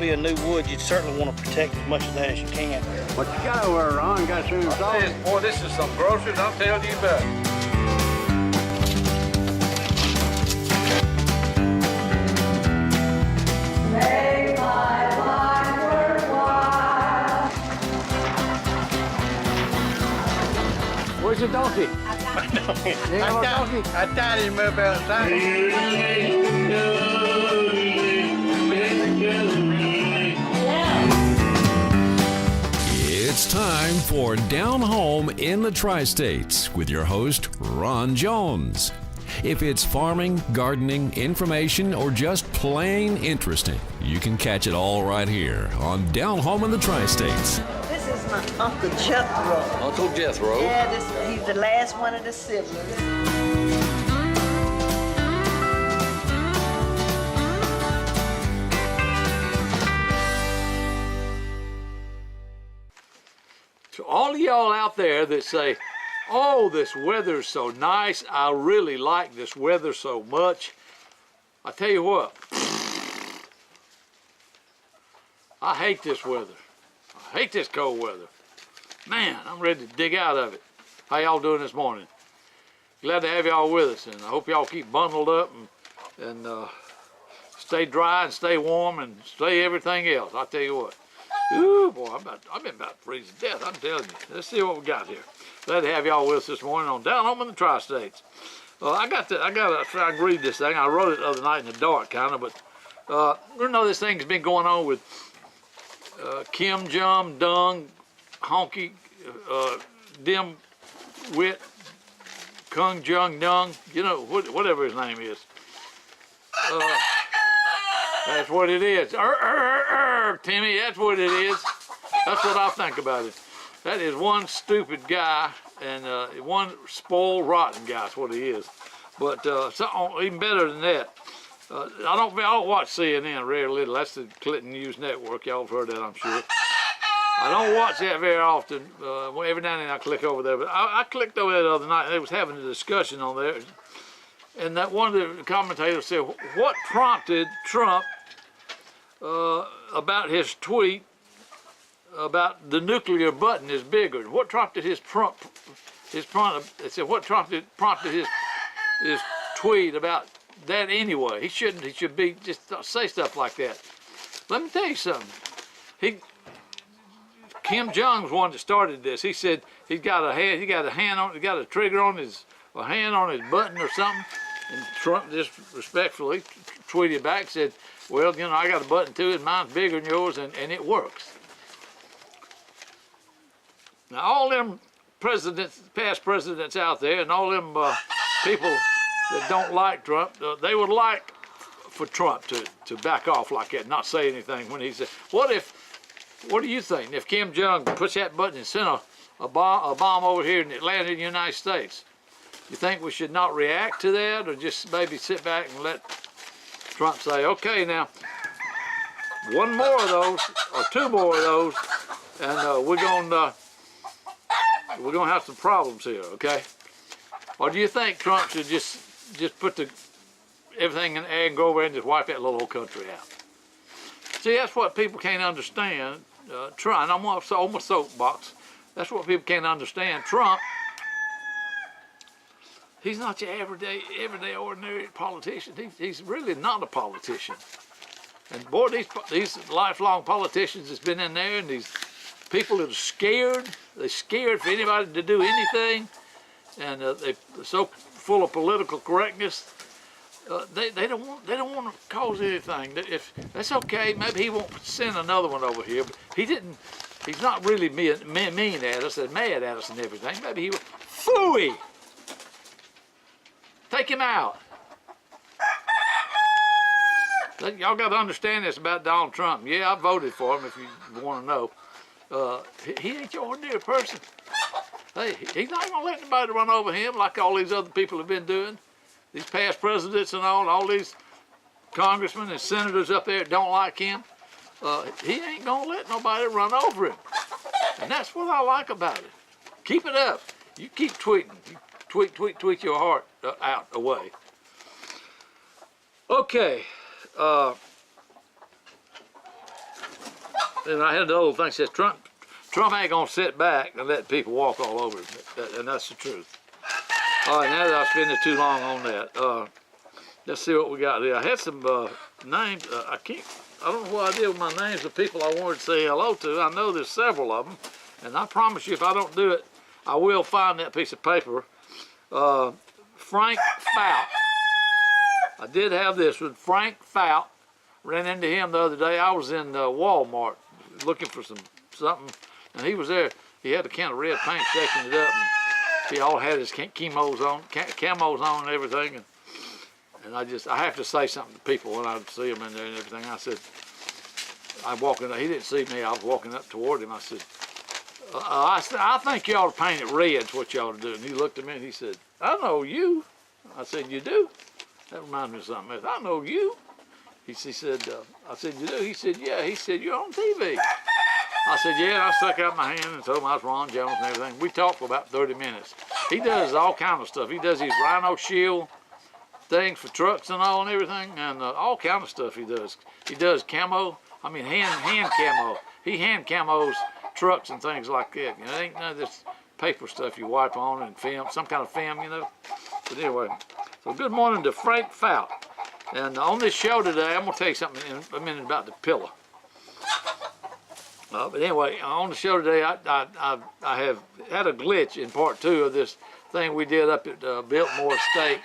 be a new wood, you'd certainly want to protect as much of that as you can. What you got over there, Ron? Got some salt? Boy, this is some groceries, I'll tell you about it. Make my life worthwhile. Where's your donkey? I tied him up outside. It's time for Down Home in the Tri-States with your host, Ron Jones. If it's farming, gardening, information, or just plain interesting, you can catch it all right here on Down Home in the Tri-States. This is my Uncle Jethro. Uncle Jethro? Yeah, he's the last one of the siblings. To all of y'all out there that say, oh, this weather's so nice, I really like this weather so much, I tell you what, I hate this weather. I hate this cold weather. Man, I'm ready to dig out of it. How y'all doing this morning? Glad to have y'all with us, and I hope y'all keep bundled up and stay dry and stay warm and stay everything else. I tell you what. Ooh, boy, I've been about to freeze to death, I'm telling you. Let's see what we got here. Glad to have y'all with us this morning on Down Home in the Tri-States. I gotta try and read this thing. I wrote it the other night in the dark, kind of, but you know this thing's been going on with Kim Jong Dung, Honky, Dim Wit, Kung Jung Dung, you know, whatever his name is. That's what it is. Timmy, that's what it is. That's what I think about it. That is one stupid guy and one spoiled, rotten guy. That's what he is. But something even better than that. I don't watch CNN very little. That's the Clinton News Network. Y'all have heard that, I'm sure. I don't watch that very often. Every now and then I click over there. But I clicked over there the other night. And they was having a discussion on there. And that one of the commentators said, what prompted Trump about his tweet about the nuclear button is bigger? What prompted his prompted his tweet about that anyway? He should be just say stuff like that. Let me tell you something. Kim Jong's one that started this. He said he got a trigger on his, a hand on his button or something, and Trump just respectfully tweeted back, said, well, you know, I got a button too, and mine's bigger than yours, and it works. Now, all them presidents, past presidents out there, and all them people that don't like Trump, they would like for Trump to back off like that, not say anything when he said, what do you think if Kim Jong puts that button and sent a bomb over here and it landed in the United States? You think we should not react to that, or just maybe sit back and let Trump say, okay, now, one more of those, or two more of those, and we're gonna have some problems here, okay? Or do you think Trump should just put everything in the air and go over and just wipe that little old country out? See, that's what people can't understand. Trump, I'm on my soapbox. That's what people can't understand. Trump, he's not your everyday, ordinary politician. He's really not a politician. And boy, these lifelong politicians that's been in there, and these people that are scared. They're scared for anybody to do anything, and they're so full of political correctness. They don't want to cause anything. If that's okay, maybe he won't send another one over here. But he's not really mean at us and mad at us and everything. Maybe he will. Phooey! Take him out. Y'all got to understand this about Donald Trump. Yeah, I voted for him if you want to know. He ain't your ordinary person. Hey, he's not going to let anybody run over him like all these other people have been doing. These past presidents and all these congressmen and senators up there that don't like him. He ain't going to let nobody run over him. And that's what I like about it. Keep it up. You keep tweeting. You tweet your heart out away. Okay. And I had the old thing that says Trump ain't gonna sit back and let people walk all over him, and that's the truth. All right, now that I've spent too long on that, let's see what we got here. I had some names. I don't know what I did with my names of people I wanted to say hello to. I know there's several of them, and I promise you, if I don't do it, I will find that piece of paper. Frank Fout. I did have this one. Frank Fout. Ran into him the other day. I was in Walmart looking for something, and he was there. He had a can of red paint, shaking it up, and he all had his camos on and everything. And I have to say something to people when I see them in there and everything. I said, I'm walking up. He didn't see me. I was walking up toward him. I said, I think you ought to paint it red. It's what you ought to do. And he looked at me and he said, I know you. I said, you do? That reminds me of something else. I know you. He said, I said, you do? He said, yeah. He said, you're on TV. I said, yeah. I stuck out my hand and told him I was Ron Jones and everything. We talked for about 30 minutes. He does all kind of stuff. He does these rhino shield things for trucks and all and everything, and all kind of stuff he does. He does camo. I mean, hand camo. He hand camos trucks and things like that. You know, it ain't none of this paper stuff you wipe on and film, some kind of film, you know. But anyway, so good morning to Frank Fout. And on this show today, I'm going to tell you something in a minute about the pillow. But anyway, on the show today, I have had a glitch in part 2 of this thing we did up at Biltmore State.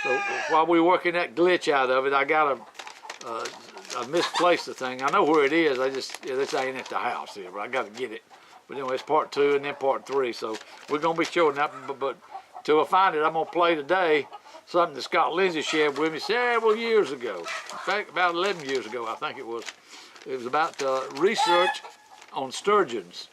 So while we were working that glitch out of it, I misplaced the thing. I know where it is. This ain't at the house here, but I got to get it. But anyway, it's part 2 and then part 3. So we're going to be showing that. But till I find it, I'm going to play today something that Scott Lindsay shared with me several years ago. In fact, about 11 years ago, I think it was. It was about research on sturgeons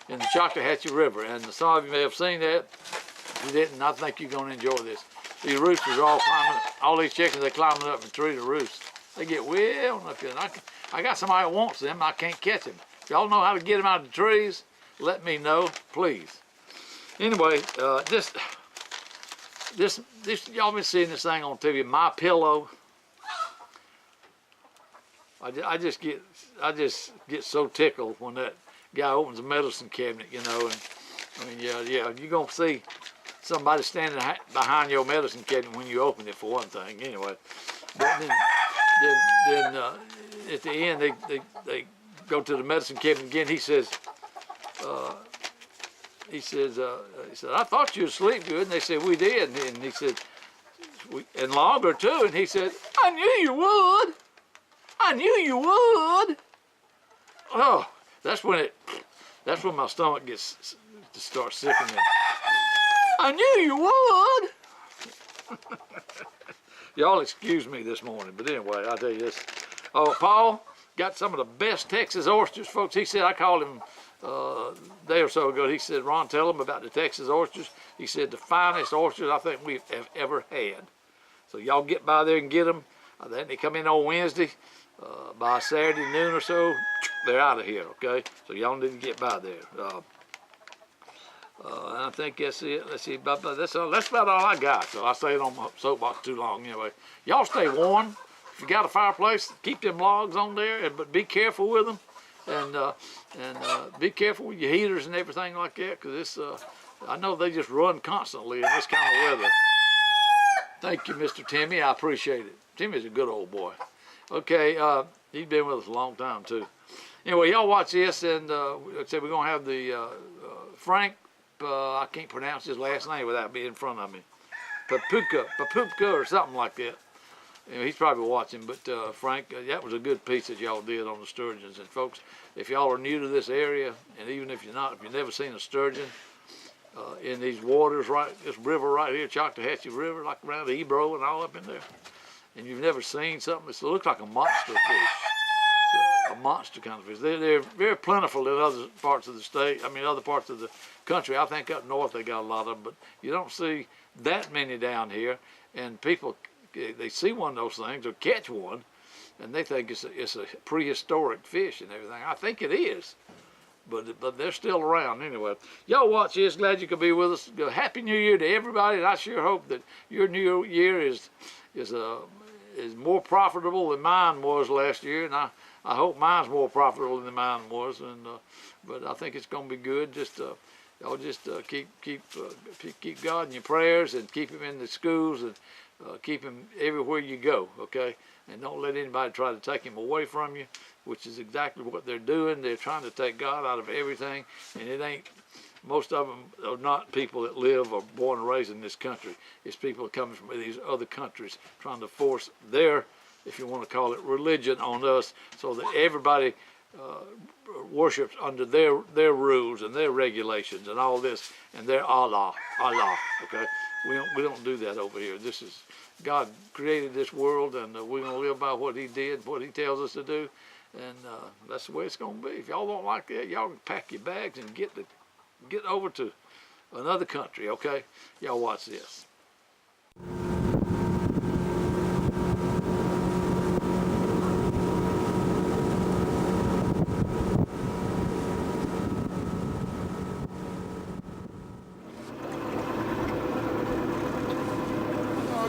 in the Choctawhatchee River. And some of you may have seen that. If you didn't, I think you're going to enjoy this. These roosters are all climbing, all these chickens, they're climbing up in the tree to roost. They get way on up here. And I got somebody that wants them, I can't catch them. If y'all know how to get them out of the trees, let me know, please. Anyway, this y'all been seeing this thing on TV, My Pillow. I just get so tickled when that guy opens a medicine cabinet, you know. And I mean, yeah, you're gonna see somebody standing behind your medicine cabinet when you open it, for one thing. Anyway, but then at the end they go to the medicine cabinet again. He said, I thought you'd sleep good. And they said, we did. And he said, and longer too. And he said, I knew you would. I knew you would. Oh, that's when my stomach gets to start sickening. I knew you would. Y'all excuse me this morning, but anyway, I'll tell you this. Oh, Paul got some of the best Texas oysters, folks. He said, I called him a day or so ago. He said, Ron, tell him about the Texas oysters. He said, the finest oysters I think we've ever had. So y'all get by there and get them. Then they come in on Wednesday. By Saturday noon or so, they're out of here, okay? So y'all need to get by there. I think that's it. Let's see, that's about all I got. So I stayed on my soapbox too long anyway. Y'all stay warm. If you got a fireplace, keep them logs on there, but be careful with them. And be careful with your heaters and everything like that, because I know they just run constantly in this kind of weather. Thank you, Mr. Timmy. I appreciate it. Timmy's a good old boy. Okay, he's been with us a long time too. Anyway, y'all watch this, and like I said, we're gonna have the Frank. I can't pronounce his last name without being in front of me. Papupka or something like that. You know, he's probably watching, but Frank, that was a good piece that y'all did on the sturgeons. And folks, if y'all are new to this area, and even if you're not, if you've never seen a sturgeon in these waters, this river right here, Choctawhatchee River, like around Ebro and all up in there, and you've never seen something, it looks like a monster fish, a monster kind of fish. They're very plentiful in other parts of the state. I mean, other parts of the country. I think up north they got a lot of them, but you don't see that many down here. And people, they see one of those things or catch one, and they think it's a prehistoric fish and everything. I think it is, but they're still around anyway. Y'all watch this. Glad you could be with us. Happy New Year to everybody, and I sure hope that your New Year is more profitable than mine was last year. And I hope mine's more profitable than mine was, and but I think it's going to be good. Just y'all just keep God in your prayers and keep him in the schools and keep him everywhere you go, okay? And don't let anybody try to take him away from you, which is exactly what they're doing. They're trying to take God out of everything, and it ain't. Most of them are not people that live or born and raised in this country. It's people coming from these other countries trying to force their, if you want to call it, religion on us, so that everybody worships under their rules and their regulations and all this, and their Allah, okay? We don't do that over here. This is, God created this world, and we're going to live by what he did, what he tells us to do, and that's the way it's going to be. If y'all don't like that, y'all can pack your bags and get over to another country, okay? Y'all watch this.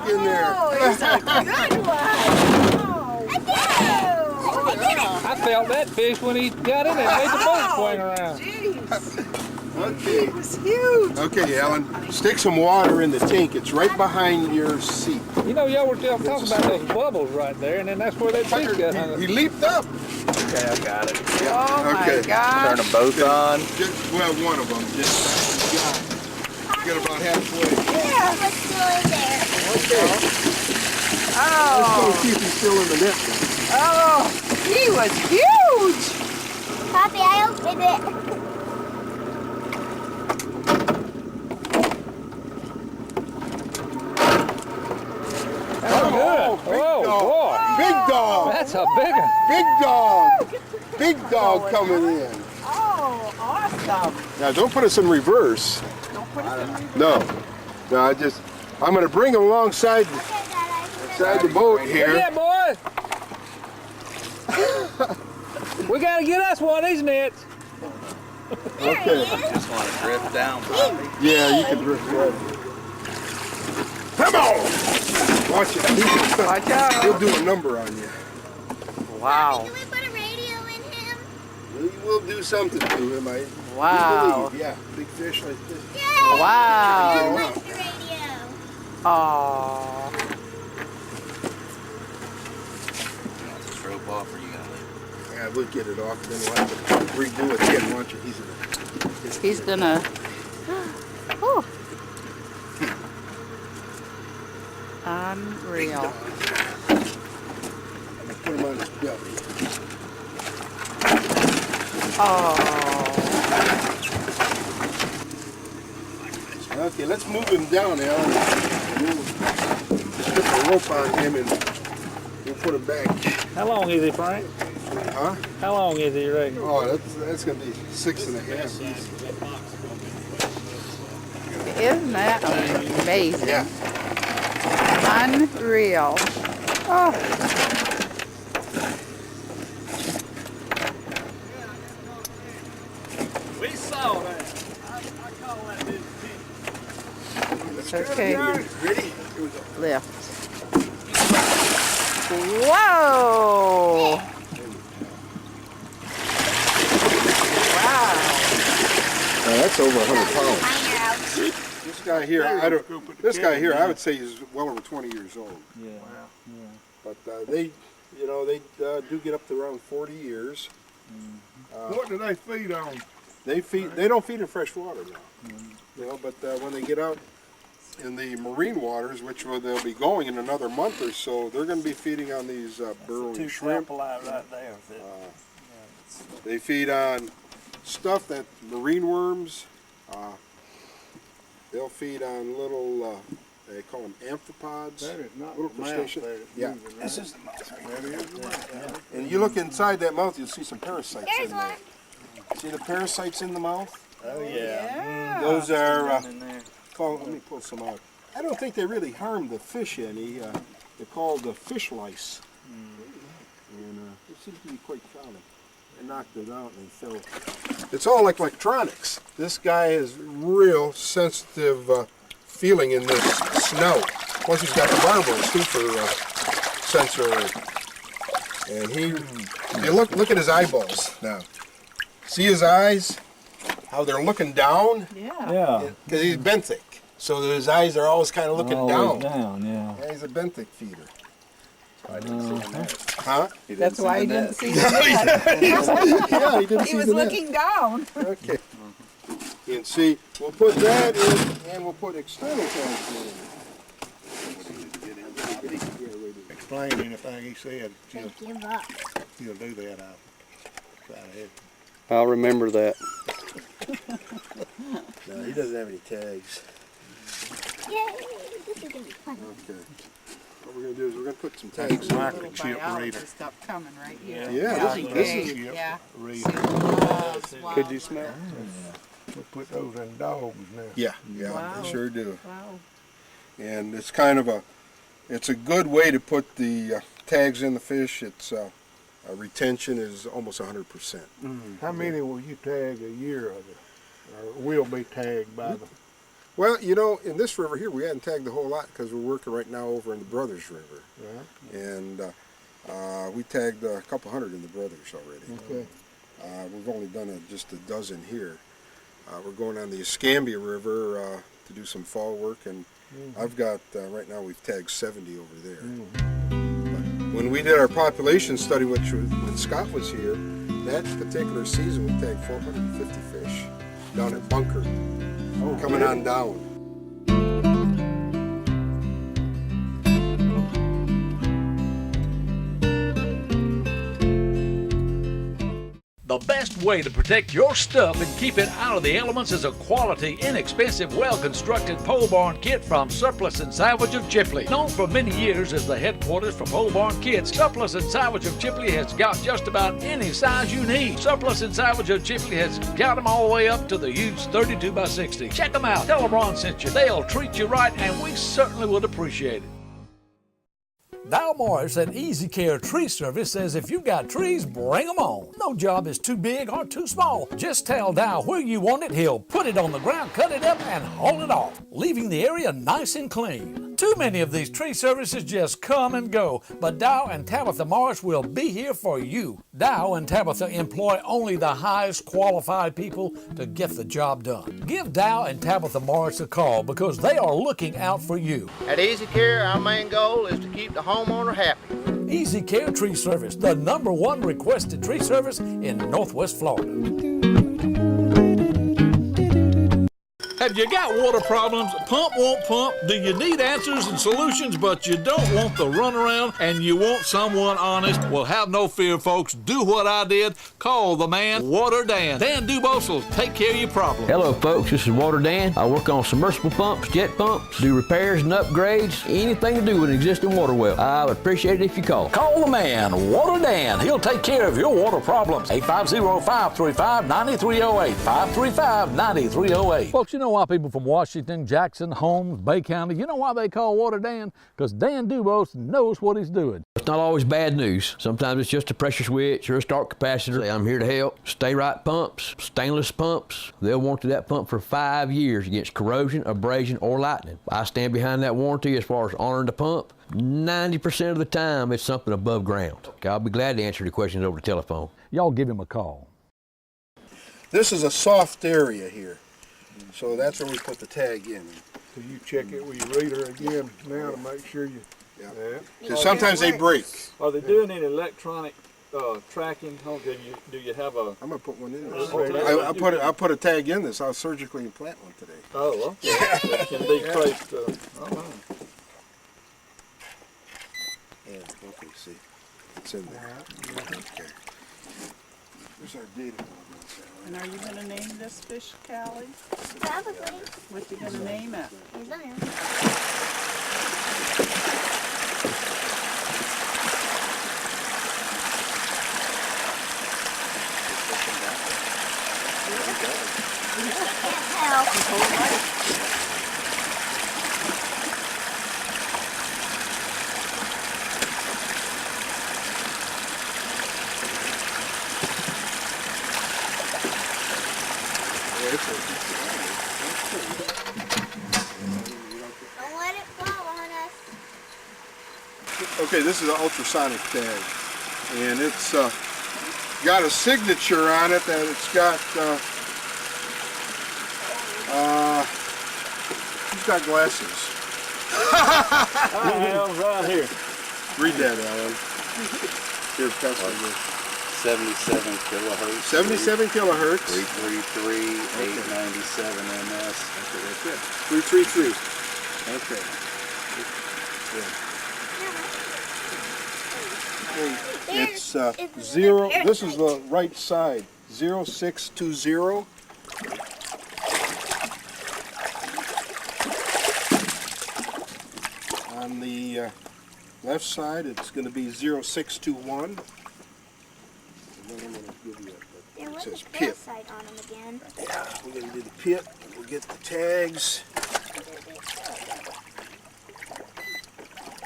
In there. Oh, it's a good one. Oh, I felt that fish when he got in there and made the boat swing around. jeez. Okay. It was huge. Okay, Alan. Stick some water in the tank. It's right behind your seat. You know, y'all were talking about those bubbles right there, and then that's where that fish got hung. He leaped up. Okay, I got it. Oh Okay. my God. Turn them both on. Well, one of them. Just get about halfway. Yeah. What's still in there? Okay. Let's Oh, go see if he's still in the net. oh, he was huge. Poppy, I opened it. That's good. Big Oh, dog. boy. Big dog. That's a big one. Big dog. Big dog coming in. Oh, awesome. Now, don't put us in reverse. Don't put it in your No. No, I'm going to bring him alongside the boat Look here. at that, boy. We got to get us one of these nets. Okay. Just want to drift down. Yeah, you can drift right. Come on! Watch it. Watch out. He'll do a number on you. Wow. Can we put a radio in him? We will do something to him. I Wow. believe. Yeah, big fish like this. Yay! Wow. Like the radio. Oh. Just rope off or you got it? Yeah, we'll get it off, and then we'll have to redo it again. Watch it. He's gonna. Oh. Unreal. Put him on his belly. Oh. Okay, let's move him down, Alan. Just put the rope on him and we'll put him back. How long is he, Frank? Huh? How long is he, Ray? Oh, that's going to be 6.5. Isn't that amazing? Yeah. Unreal. Oh. We saw that. I call that big fish. Okay. Ready? Here we go. Lift. Whoa! Wow. That's over 100 pounds. This guy here, I would say is well over 20 years old. Yeah. But they do get up to around 40 years. What do they feed on? They don't feed in fresh water now. But when they get out in the marine waters, which they'll be going in another month or so, they're going to be feeding on these burrowing shrimp. Right there. They feed on stuff that marine worms. They'll feed on little, they call them amphipods. That is not little the mouth crustaceans. there. Yeah. This is the mouth. That is the mouth. And you look inside that mouth, you'll see some parasites There's in there. one. See the parasites in the mouth? Oh yeah. Those are, In there. let me pull some out. I don't think they really harm the fish any. They're called the fish lice. And they seem to be quite common. I knocked it out and they fell. It's all like electronics. This guy has real sensitive feeling in this snout. Plus he's got the barbels too for sensor. And You look at his eyeballs now. See his eyes? How they're looking down? Yeah. Yeah. Because he's benthic. So his eyes are always kind of looking Always down. yeah. Yeah, he's a benthic feeder. I didn't see the net. Huh? That's why he didn't see the net. Yeah, he didn't He see was the net. looking down. Okay. You can see, we'll put that in, and we'll put external tags in. Explain anything he said. Give up. He'll do that. I'll try to help. I'll remember that. No, he doesn't have any tags. Yay! This is gonna be fun. Okay. What we're going to do is we're going to put some tags in. Microchip reader. Stuff coming right here. Yeah, this is Yeah. Reader. Could you smell? We put those in dogs now. Yeah, Wow. they sure do. Wow. And it's kind of it's a good way to put the tags in the fish. It's retention is almost 100%. How many will you tag a year of it? Or will be tagged by the... Well, you know, in this river here, we hadn't tagged a whole lot because we're working right now over in the Brothers River. Right. And we tagged a couple hundred in the Brothers already. Okay. We've only done just a dozen here. We're going on the Escambia River to do some fall work, and I've got, right now we've tagged 70 over there. But when we did our population study, which was when Scott was here, that particular season we tagged 450 fish down at Bunker, coming on down. The best way to protect your stuff and keep it out of the elements is a quality, inexpensive, well-constructed pole barn kit from Surplus and Salvage of Chipley. Known for many years as the headquarters for pole barn kits, Surplus and Salvage of Chipley has got just about any size you need. Surplus and Salvage of Chipley has got them all the way up to the huge 32 by 60. Check them out. Tell them Ron sent you. They'll treat you right, and we certainly would appreciate it. Dow Morris at Easy Care Tree Service says if you've got trees, bring them on. No job is too big or too small. Just tell Dow where you want it. He'll put it on the ground, cut it up, and haul it off, leaving the area nice and clean. Too many of these tree services just come and go, but Dow and Tabitha Morris will be here for you. Dow and Tabitha employ only the highest qualified people to get the job done. Give Dow and Tabitha Morris a call because they are looking out for you. At Easy Care, our main goal is to keep the homeowner happy. Easy Care Tree Service, the #1 requested tree service in Northwest Florida. Have you got water problems? Pump won't pump? Do you need answers and solutions, but you don't want the runaround and you want someone honest? Well, have no fear, folks. Do what I did. Call the man, Water Dan. Dan Dubose will take care of your problem. Hello, folks. This is Water Dan. I work on submersible pumps, jet pumps, do repairs and upgrades, anything to do with an existing water well. I would appreciate it if you call. Call the man, Water Dan. He'll take care of your water problems. 850-535-9308. 535-9308. Folks, you know why people from Washington, Jackson, Holmes, Bay County, you know why they call Water Dan? Because Dan Dubose knows what he's doing. It's not always bad news. Sometimes it's just a pressure switch or a start capacitor. I'm here to help. Stay right pumps, stainless pumps. They'll warranty that pump for 5 years against corrosion, abrasion, or lightning. I stand behind that warranty as far as honoring the pump. 90% of the time, it's something above ground. Okay, I'll be glad to answer the questions over the telephone. Y'all give him a call. This is a soft area here, so that's where we put the tag in. So you check it with your reader again now to make sure you... Yeah. Because sometimes they break. Are they doing any electronic tracking? Do you have a... I'm going to put one in Okay. there. I put a tag in this. I'll surgically implant one today. Oh, okay. That can be traced. Yeah, okay, see. It's in there. Okay. There's our data. And are you going to name this fish, Callie? Probably. What you going to name it? I don't know. Don't let it fall on us. Okay, this is an ultrasonic tag, and it's got a signature on it that it's got, who's got glasses? Right here. Read that, Alan. Here, pencil. 77 kilohertz. 77 kilohertz. 333, 897 ms. Okay, that's it. 333. Okay. Hey, it's zero. This is the right side. 0620. On the left side, it's going to be 0621. And then I'm going to give you There was a says fail pit. site on them again. Yeah, we're going to do the pit. We'll get the tags.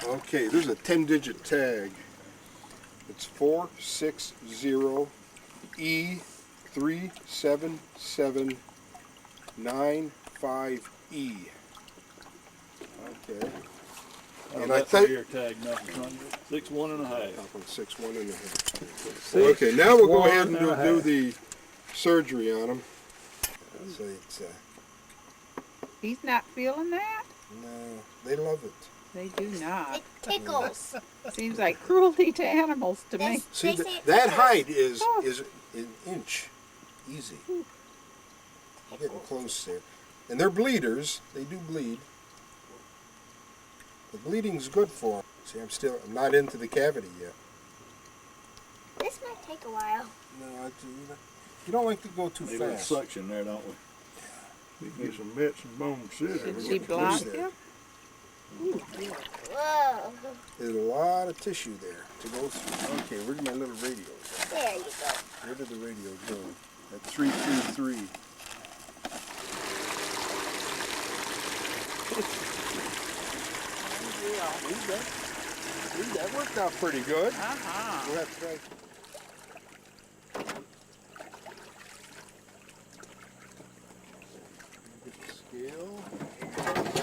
Okay, there's a 10-digit tag. It's 460E37795E. Okay. And I think your tag number, 61.5. 61.5. Okay, now we'll go ahead and do the surgery on him. So it's, He's not feeling that? no, they love it. They do not. It tickles. Seems like cruelty to animals to me. See, They say it that tickles. height is an inch. Easy. I'm getting close there. And they're bleeders. They do bleed. The bleeding's good for them. See, I'm not into the cavity yet. This might take a while. No, you don't like to go too Need a little fast. suction there, don't we? We can get some mitts and bone scissors. Did we're she getting close block there. you? Whoa. There's a lot of tissue there to go through. Okay, where's my little radio? There you go. Where did the radio go? At 333. That worked out pretty good. Uh-huh. We'll have to try. Get the scale.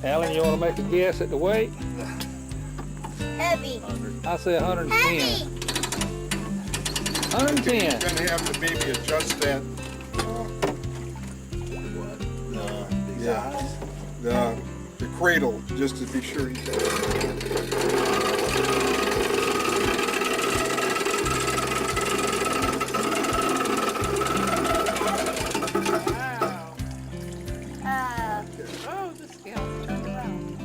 Alan, you want to make a guess at the weight? Heavy. I say 110. Heavy. 110. You're gonna have to maybe adjust that. The cradle, just to be sure he's. Wow. Oh, the scale's turned around.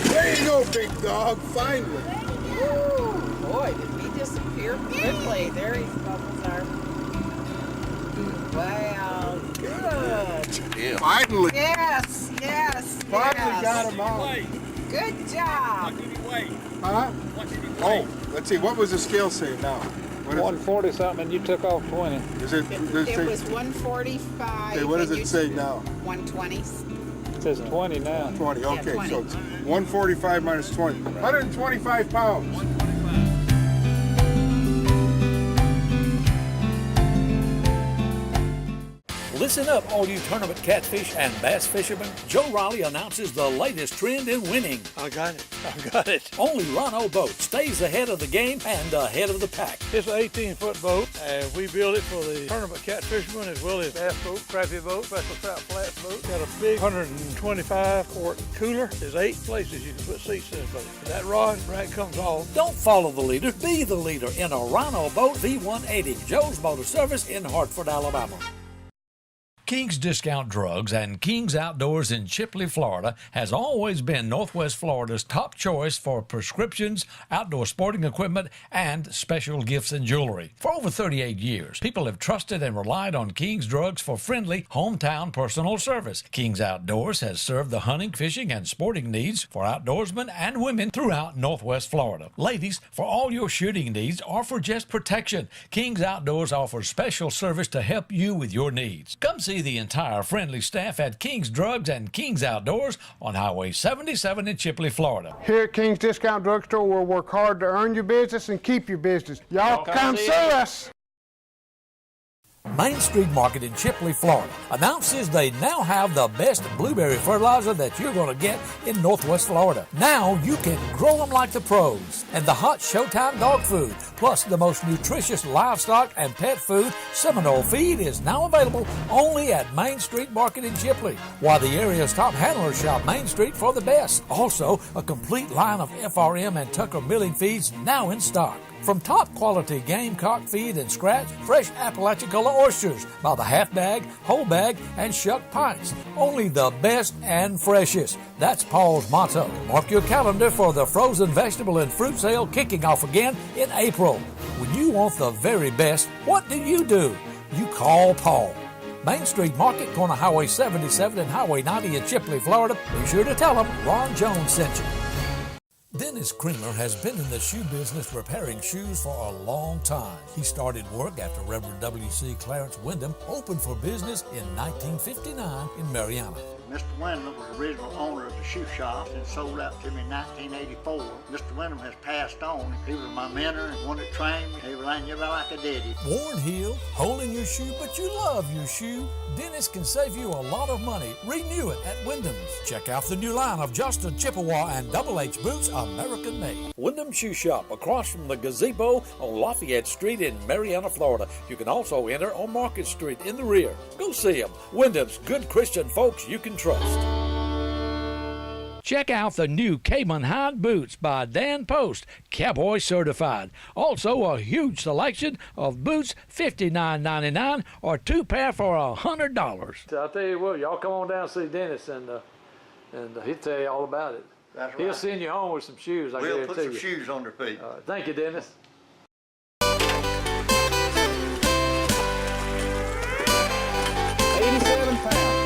There you go, big dog. Finally. Ooh, boy, did he disappear quickly. There his bubbles are. Wow, good. Yeah. Finally. Yes, yes, Finally yes. got him out. Good job. Huh? Oh, let's see. What was the scale say now? What is 140 something, and you took off 20. it? Is it? Does It say, was 145. okay, what does and it you- say now? 120. It says 20 now. 20. Okay, 20. so it's 145 minus 20. 125 pounds. Listen up, all you tournament catfish and bass fishermen. Joe Riley announces the latest trend in winning. I got it. Only Rano Boat stays ahead of the game and ahead of the pack. It's an 18-foot boat, and we build it for the tournament catfishermen as well as bass boat, crappie boat, special trout flats boat. Got a big 125-quart cooler. There's 8 places you can put seats in the boat. That rod right comes off. Don't follow the leader, be the leader in a Rhino Boat V180. Joe's Motor Service in Hartford, Alabama. King's Discount Drugs and King's Outdoors in Chipley, Florida has always been Northwest Florida's top choice for prescriptions, outdoor sporting equipment, and special gifts and jewelry. For over 38 years, people have trusted and relied on King's Drugs for friendly, hometown personal service. King's Outdoors has served the hunting, fishing, and sporting needs for outdoorsmen and women throughout Northwest Florida. Ladies, for all your shooting needs or for just protection, King's Outdoors offers special service to help you with your needs. Come see the entire friendly staff at King's Drugs and King's Outdoors on Highway 77 in Chipley, Florida. Here at King's Discount Drugstore, we'll work hard to earn your business and keep your business. Y'all come see us. Main Street Market in Chipley, Florida announces they now have the best blueberry fertilizer that you're going to get in Northwest Florida. Now you can grow them like the pros. And the hot Showtime dog food, plus the most nutritious livestock and pet food, Seminole Feed, is now available only at Main Street Market in Chipley, while the area's top handlers shop Main Street for the best. Also, a complete line of FRM and Tucker milling feeds now in stock. From top quality Gamecock feed and scratch, fresh Apalachicola oysters by the half bag, whole bag, and shuck pints. Only the best and freshest. That's Paul's motto. Mark your calendar for the frozen vegetable and fruit sale kicking off again in April. When you want the very best, what do? You call Paul. Main Street Market, corner Highway 77 and Highway 90 in Chipley, Florida. Be sure to tell them Ron Jones sent you. Dennis Creamer has been in the shoe business repairing shoes for a long time. He started work after Reverend W.C. Clarence Wyndham opened for business in 1959 in Mariana. Mr. Wyndham was the original owner of the shoe shop and sold out to me in 1984. Mr. Wyndham has passed on. He was my mentor and one that trained me. Everything like a daddy. Worn heel, hole in your shoe, but you love your shoe. Dennis can save you a lot of money. Renew it at Wyndham's. Check out the new line of Justin Chippewa and Double H boots, American made. Wyndham Shoe Shop across from the gazebo on Lafayette Street in Mariana, Florida. You can also enter on Market Street in the rear. Go see them. Wyndham's, good Christian folks you can trust. Check out the new Cayman Hide boots by Dan Post, Cowboy certified. Also a huge selection of boots, $59.99 or 2 pair for $100. I'll tell you what, y'all come on down and see Dennis and he'll tell you all about it. That's right. He'll send you home with some shoes, I guarantee you. We'll put some shoes on their feet. Thank you, Dennis. 87 pounds.